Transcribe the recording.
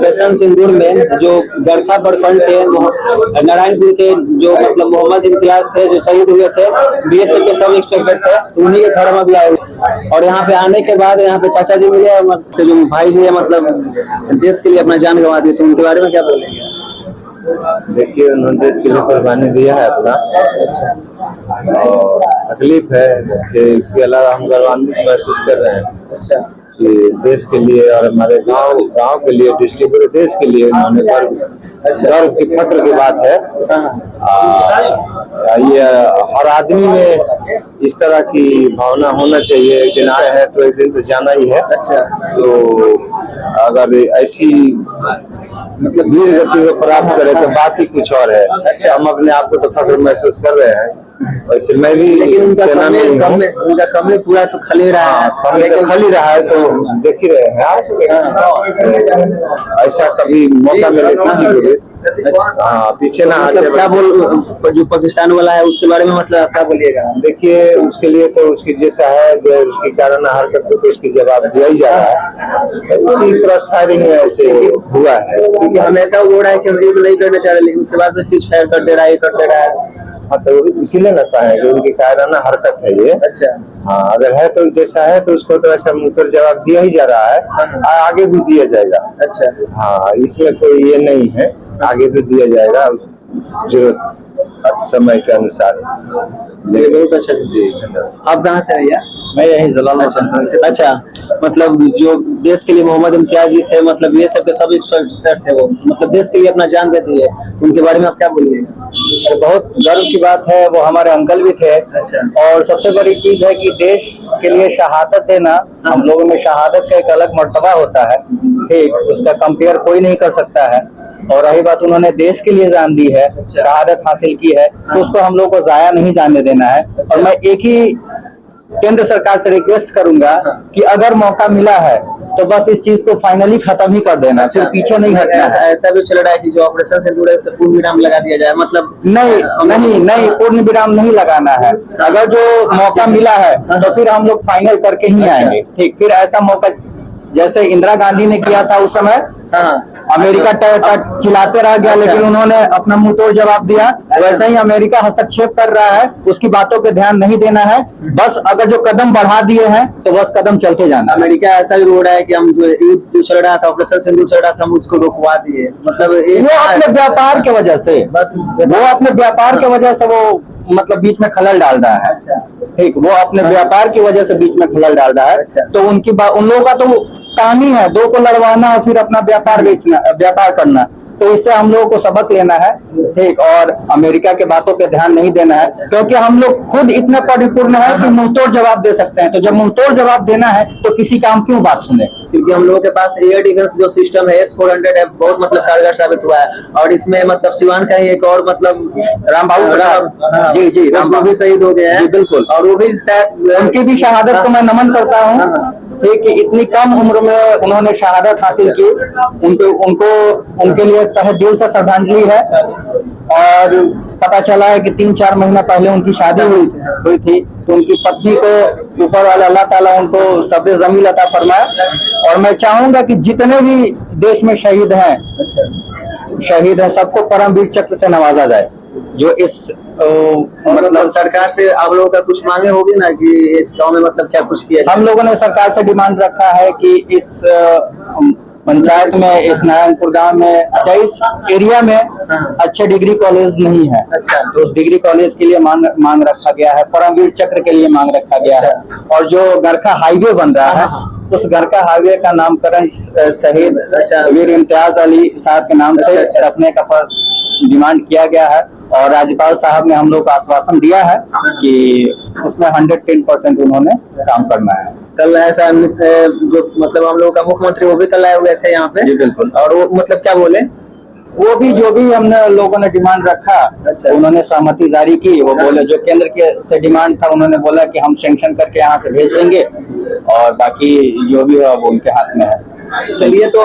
Operation सिंदूर में जो गरखा प्रखंड के नारायणपुर के जो मतलब मोहम्मद इम्तियाज थे जो शहीद हुए थे, बीएसएफ के सब इंस्पेक्टर थे, तो उन्हीं के घर में भी आए हुए। और यहाँ पे आने के बाद यहाँ पे चाचा जी मिले, जो भाई जी है मतलब देश के लिए अपना जान गंवा दी, तो उनके बारे में क्या बोलेंगे? देखिए, उन्होंने देश के लिए कुर्बानी दिया है अपना। अच्छा, और तकलीफ है कि इसके अलावा हम गौरवान्वित महसूस कर रहे हैं। अच्छा, कि देश के लिए और हमारे गांव के लिए, डिस्ट्रिक्ट पूरे देश के लिए उन्होंने गर्व की फक्र की बात है। ये हर आदमी में इस तरह की भावना होना चाहिए। एक दिन आए हैं तो एक दिन तो जाना ही है। अच्छा, तो अगर ऐसी मतलब वीर गति को प्राप्त करे तो बात ही कुछ और है। अच्छा, हम अपने आप को तो फक्र महसूस कर रहे हैं, वैसे मैं भी, लेकिन उनका कमरे पूरा तो खली रहा है। तो खली रहा है तो देख ही रहे हैं। ऐसा कभी मौका मिले किसी को भी पीछे ना हटे। क्या बोल जो पाकिस्तान वाला है उसके बारे में मतलब क्या बोलिएगा? देखिए, उसके लिए तो उसकी जैसा है, जो उसकी कारण हरकत को तो उसकी जवाब दिया ही जा रहा है। तो उसी क्रॉस फायरिंग में ऐसे हुआ है, क्योंकि हमेशा हो रहा है कि हम ये नहीं करना चाह रहे, लेकिन उसके बाद सीज फायर कर दे रहा है, ये कर दे रहा है। हाँ, तो इसीलिए ना कहा है कि उनकी कायराना हरकत है ये। अच्छा, हाँ, अगर है तो जैसा है तो उसको तो ऐसा मुंहतोड़ जवाब दिया ही जा रहा है। आगे भी दिया जाएगा। अच्छा, हाँ, इसमें कोई ये नहीं है, आगे भी दिया जाएगा जरूरत समय के अनुसार। जी, बहुत अच्छा जी। आप कहाँ से भैया? मैं यही जलालाबाद से। अच्छा, मतलब जो देश के लिए मोहम्मद इम्तियाज जी थे, मतलब ये सब के सब इंस्पेक्टर थे, वो मतलब देश के लिए अपना जान देते हैं, उनके बारे में आप क्या बोलिएगा? बहुत गर्व की बात है, वो हमारे अंकल भी थे। अच्छा, और सबसे बड़ी चीज है कि देश के लिए शहादत देना, हम लोगों में शहादत का एक अलग मर्तबा होता है, ठीक, उसका कंपेयर कोई नहीं कर सकता है। और रही बात, उन्होंने देश के लिए जान दी है, शहादत हासिल की है, तो उसको हम लोग को जाया नहीं जाने देना है। और मैं एक ही केंद्र सरकार से रिक्वेस्ट करूंगा कि अगर मौका मिला है तो बस इस चीज को फाइनली खत्म ही कर देना, सिर्फ पीछे नहीं हटना है। ऐसा भी चल रहा है कि जो ऑपरेशन सिंदूर है उसे पूर्ण विराम लगा दिया जाए, मतलब नहीं, पूर्ण विराम नहीं लगाना है। अगर जो मौका मिला है तो फिर हम लोग फाइनल करके ही आएंगे, ठीक। फिर ऐसा मौका जैसे इंदिरा गांधी ने किया था उस समय, अमेरिका चिल्लाते रह गया, लेकिन उन्होंने अपना मुंहतोड़ जवाब दिया। वैसे ही अमेरिका हस्तक्षेप कर रहा है, उसकी बातों पे ध्यान नहीं देना है, बस अगर जो कदम बढ़ा दिए हैं तो बस कदम चलते जाना। अमेरिका ऐसा भी हो रहा है कि हम जो चल रहा था, ऑपरेशन सिंदूर चल रहा था, हम उसको रुकवा दिए, मतलब वो अपने व्यापार के वजह से, बस वो अपने व्यापार के वजह से वो मतलब बीच में खलल डाल रहा है। ठीक, वो अपने व्यापार की वजह से बीच में खलल डाल रहा है। तो उन लोगों का तो काम ही है दो को लड़वाना और फिर अपना व्यापार बेचना, व्यापार करना। तो इससे हम लोगों को सबक लेना है, ठीक, और अमेरिका के बातों पे ध्यान नहीं देना है, क्योंकि हम लोग खुद इतने परिपूर्ण है कि मुंहतोड़ जवाब दे सकते हैं। तो जब मुंहतोड़ जवाब देना है तो किसी का हम क्यों बात सुने? क्योंकि हम लोगों के पास एयर डिफेंस जो सिस्टम है S-400 है, बहुत मतलब कारगर साबित हुआ है। और इसमें मतलब सिवान का ही एक और मतलब रामबाबू जी रामबाबू भी शहीद हो गए हैं। बिल्कुल, और वो भी शायद उनकी भी शहादत को मैं नमन करता हूँ, ठीक, इतनी कम उम्र में उन्होंने शहादत हासिल की। उनके लिए तहे दिल से श्रद्धांजलि है। और पता चला है कि 3-4 महीना पहले उनकी शादी हुई थी, तो उनकी पत्नी को ऊपर वाला अल्लाह ताला उनको सब्र जमील अता फरमाए। और मैं चाहूंगा कि जितने भी देश में शहीद हैं सबको परमवीर चक्र से नवाजा जाए। जो इस मतलब सरकार से आप लोगों का कुछ मांगे होगी ना कि इस गांव में मतलब क्या कुछ किया जाए? हम लोगों ने सरकार से डिमांड रखा है कि इस पंचायत में, इस नारायणपुर गांव में, इस एरिया में अच्छे डिग्री कॉलेज नहीं है। अच्छा, तो उस डिग्री कॉलेज के लिए मांग रखा गया है, परमवीर चक्र के लिए मांग रखा गया है। और जो गरखा हाईवे बन रहा है, उस गरखा हाईवे का नामकरण शहीद वीर इम्तियाज अली साहब के नाम से रखने का डिमांड किया गया है। और राज्यपाल साहब ने हम लोग को आश्वासन दिया है कि उसमें 110% उन्होंने काम करना है। कल ऐसा जो मतलब हम लोगों का मुख्यमंत्री वो भी कल आए हुए थे यहाँ पे। जी बिल्कुल। और वो मतलब क्या बोले? वो भी जो भी हमने लोगों ने डिमांड रखा, अच्छा, उन्होंने सहमति जारी की। वो बोले जो केंद्र के से डिमांड था, उन्होंने बोला कि हम सैंक्शन करके यहाँ से भेज देंगे, और बाकी जो भी है वो उनके हाथ में है। चलिए, तो